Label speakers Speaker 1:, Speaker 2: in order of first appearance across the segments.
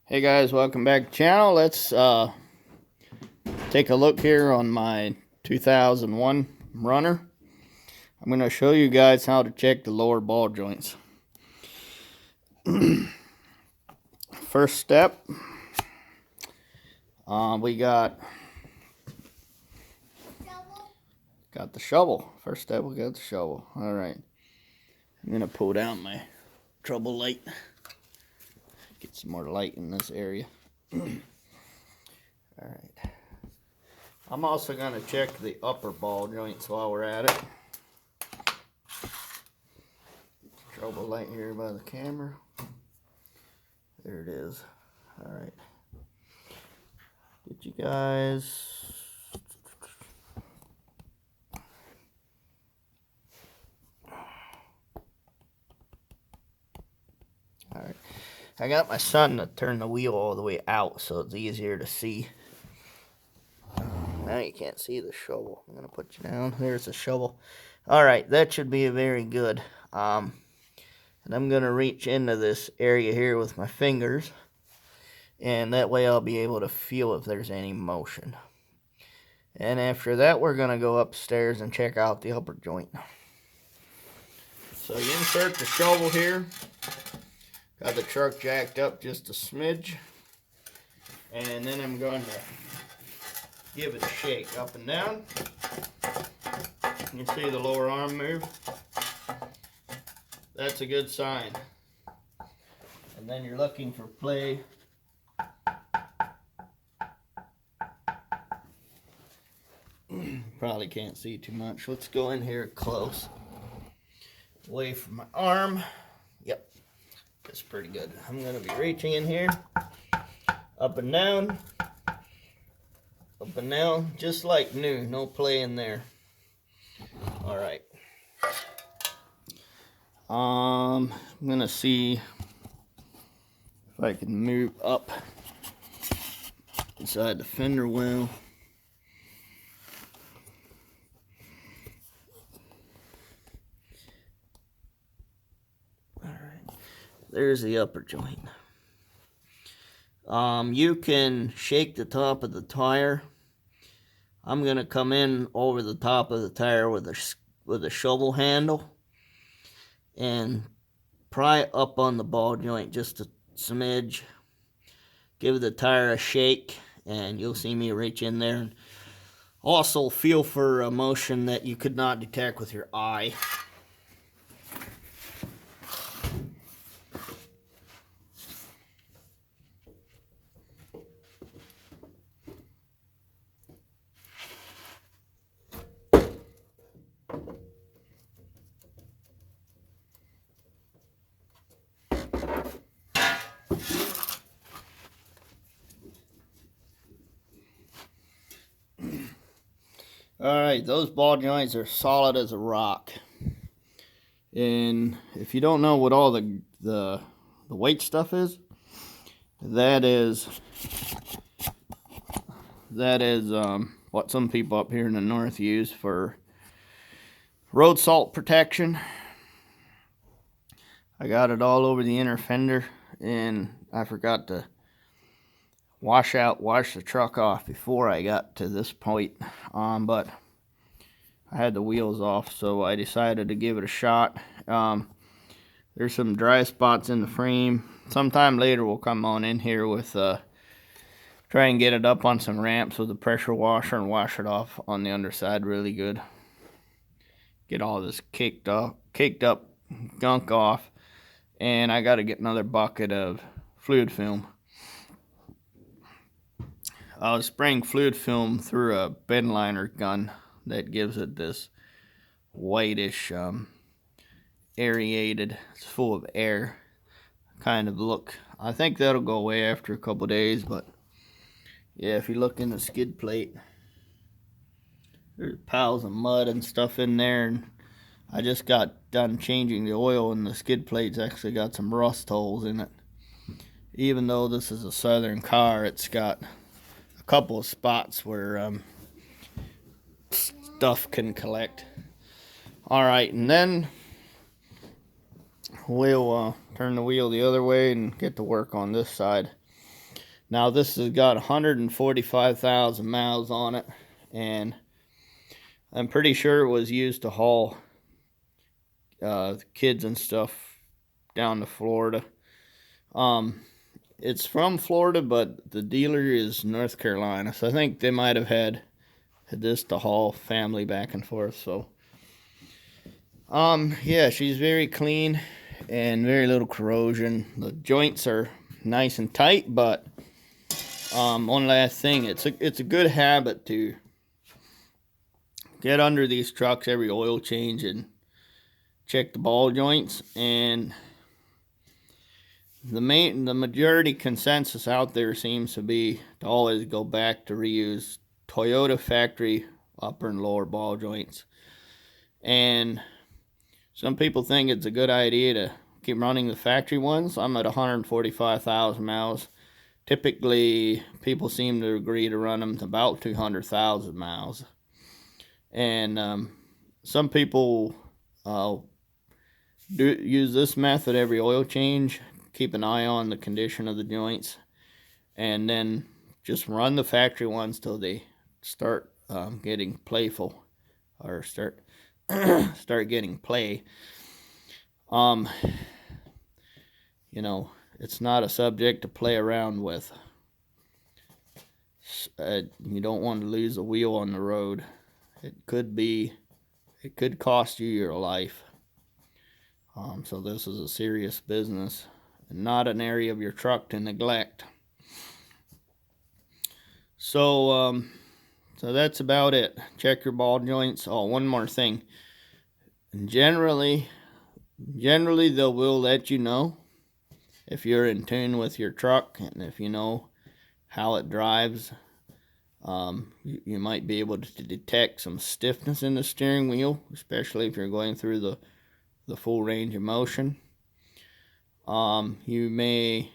Speaker 1: Hey guys, welcome back to the channel. Let's take a look here on my 2001 runner. I'm going to show you guys how to check the lower ball joints. First step, we got the shovel. First step, we got the shovel. All right, I'm going to pull down my trouble light. Get some more light in this area. Alright. I'm also going to check the upper ball joints while we're at it. Trouble light here by the camera. There it is. Alright. Get you guys. Alright. I got my son to turn the wheel all the way out so it's easier to see. Now you can't see the shovel. I'm going to put you down. There's the shovel. Alright, that should be very good. And I'm going to reach into this area here with my fingers. And that way I'll be able to feel if there's any motion. And after that, we're going to go upstairs and check out the upper joint. So you insert the shovel here. Got the truck jacked up just a smidge. And then I'm going to give it a shake up and down. You see the lower arm move? That's a good sign. And then you're looking for play. Probably can't see too much. Let's go in here close. Away from my arm. Yep. That's pretty good. I'm going to be reaching in here. Up and down. Up and down. Just like new. No play in there. Alright. I'm going to see if I can move up inside the fender well. There's the upper joint. You can shake the top of the tire. I'm gonna come in over the top of the tire with a shovel handle and pry up on the ball joint just a smidge. Give the tire a shake, and you'll see me reach in there. And also feel for a motion that you could not detect with your eye. Alright, those ball joints are solid as a rock. And if you don't know what all the weight stuff is, that is what some people up here in the north use for road salt protection. I got it all over the inner fender, and I forgot to wash the truck off before I got to this point, but I had the wheels off, so I decided to give it a shot. There's some dry spots in the frame. Sometime later we'll come on in here with try and get it up on some ramps with a pressure washer and wash it off on the underside really good. Get all this caked up gunk off, and I got to get another bucket of fluid film. I was spraying fluid film through a bed liner gun that gives it this whitish, aerated, it's full of air kind of look. I think that'll go away after a couple days, but yeah, if you look in the skid plate, there's piles of mud and stuff in there, and I just got done changing the oil, and the skid plate's actually got some rust holes in it. Even though this is a Southern car, it's got a couple of spots where stuff can collect. Alright, and then we'll turn the wheel the other way and get to work on this side. Now this has got 145,000 miles on it, and I'm pretty sure it was used to haul kids and stuff down to Florida. It's from Florida, but the dealer is North Carolina, so I think they might have had this to haul family back and forth. So yeah, she's very clean and very little corrosion. The joints are nice and tight, but one last thing, it's a good habit to get under these trucks every oil change and check the ball joints. And the majority consensus out there seems to be to always go back to reuse Toyota factory upper and lower ball joints. And some people think it's a good idea to keep running the factory ones. I'm at 145,000 miles. Typically, people seem to agree to run them to about 200,000 miles. And some people do use this method every oil change. Keep an eye on the condition of the joints, and then just run the factory ones till they start getting playful, or start getting play. You know, it's not a subject to play around with. You don't want to lose a wheel on the road. It could cost you your life. So this is a serious business, and not an area of your truck to neglect. So that's about it. Check your ball joints. Oh, one more thing. Generally they will let you know if you're in tune with your truck, and if you know how it drives. You might be able to detect some stiffness in the steering wheel, especially if you're going through the full range of motion. You may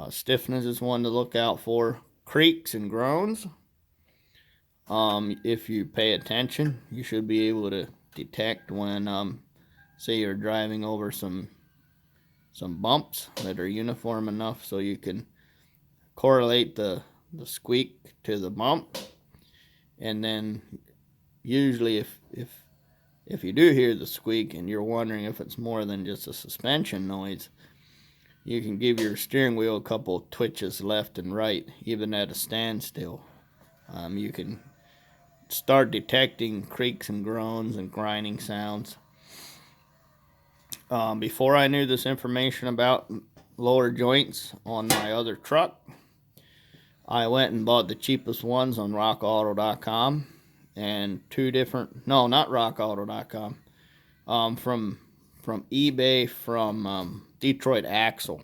Speaker 1: stiffness is one to look out for. Creaks and groans. If you pay attention, you should be able to detect when, say, you're driving over some bumps that are uniform enough so you can correlate the squeak to the bump. And then usually if you do hear the squeak and you're wondering if it's more than just a suspension noise, you can give your steering wheel a couple twitches left and right, even at a standstill. You can start detecting creaks and groans and grinding sounds. Before I knew this information about lower joints on my other truck, I went and bought the cheapest ones on rockauto.com, and not rockauto.com, from eBay, from Detroit Axle.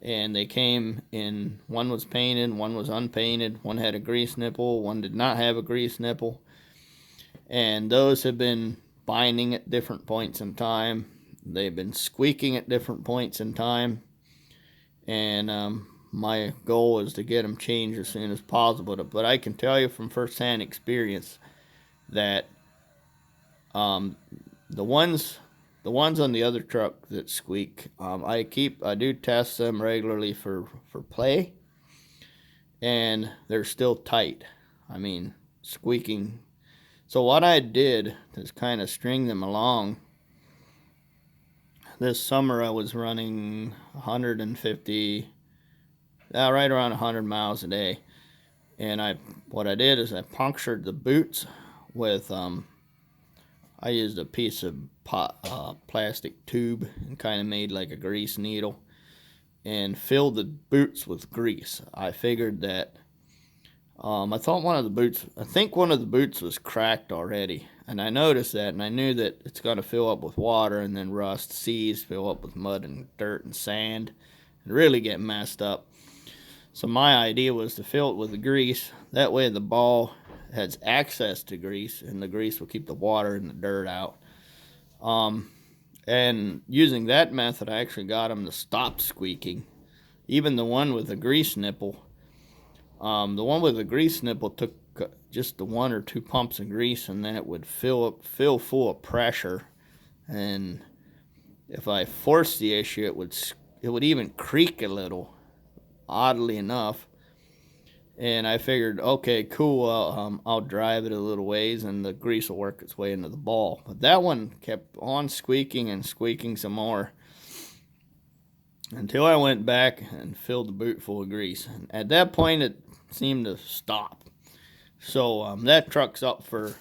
Speaker 1: And they came in, one was painted, one was unpainted, one had a grease nipple, one did not have a grease nipple. And those have been binding at different points in time. They've been squeaking at different points in time. And my goal is to get them changed as soon as possible. But I can tell you from first-hand experience that the ones on the other truck that squeak, I do test them regularly for play, and they're still tight. I mean, squeaking. So what I did is kind of string them along. This summer I was running 150, right around 100 miles a day, and what I did is I punctured the boots with I used a piece of plastic tube and kind of made like a grease needle and filled the boots with grease. I figured that I think one of the boots was cracked already, and I noticed that, and I knew that it's going to fill up with water and then rust, seize, fill up with mud and dirt and sand, and really get messed up. So my idea was to fill it with the grease. That way the ball has access to grease, and the grease will keep the water and the dirt out. And using that method, I actually got them to stop squeaking. Even the one with the grease nipple. The one with the grease nipple took just the 1 or 2 pumps of grease, and then it would fill full of pressure. And if I forced the issue, it would even creak a little. oddly enough. And I figured, okay, cool, I'll drive it a little ways and the grease will work its way into the ball. But that one kept on squeaking and squeaking some more until I went back and filled the boot full of grease. And at that point, it seemed to stop. So that truck's up for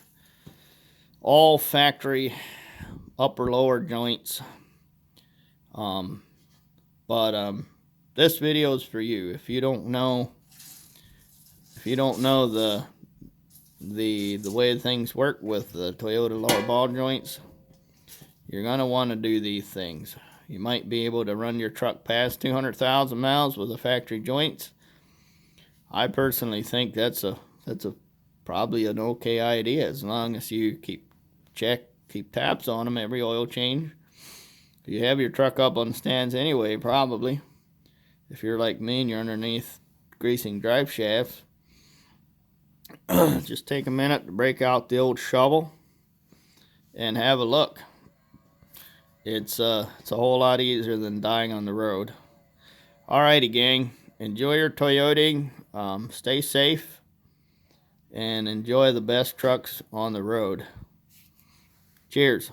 Speaker 1: all factory upper lower joints. But this video is for you. If you don't know the way things work with the Toyota lower ball joints, you're gonna want to do these things. You might be able to run your truck past 200,000 miles with the factory joints. I personally think that's probably an okay idea, as long as you keep tabs on them every oil change. You have your truck up on stands anyway, probably. If you're like me and you're underneath greasing drive shafts, just take a minute to break out the old shovel and have a look. It's a whole lot easier than dying on the road. Alrighty, gang. Enjoy your Toyoting. Stay safe and enjoy the best trucks on the road. Cheers.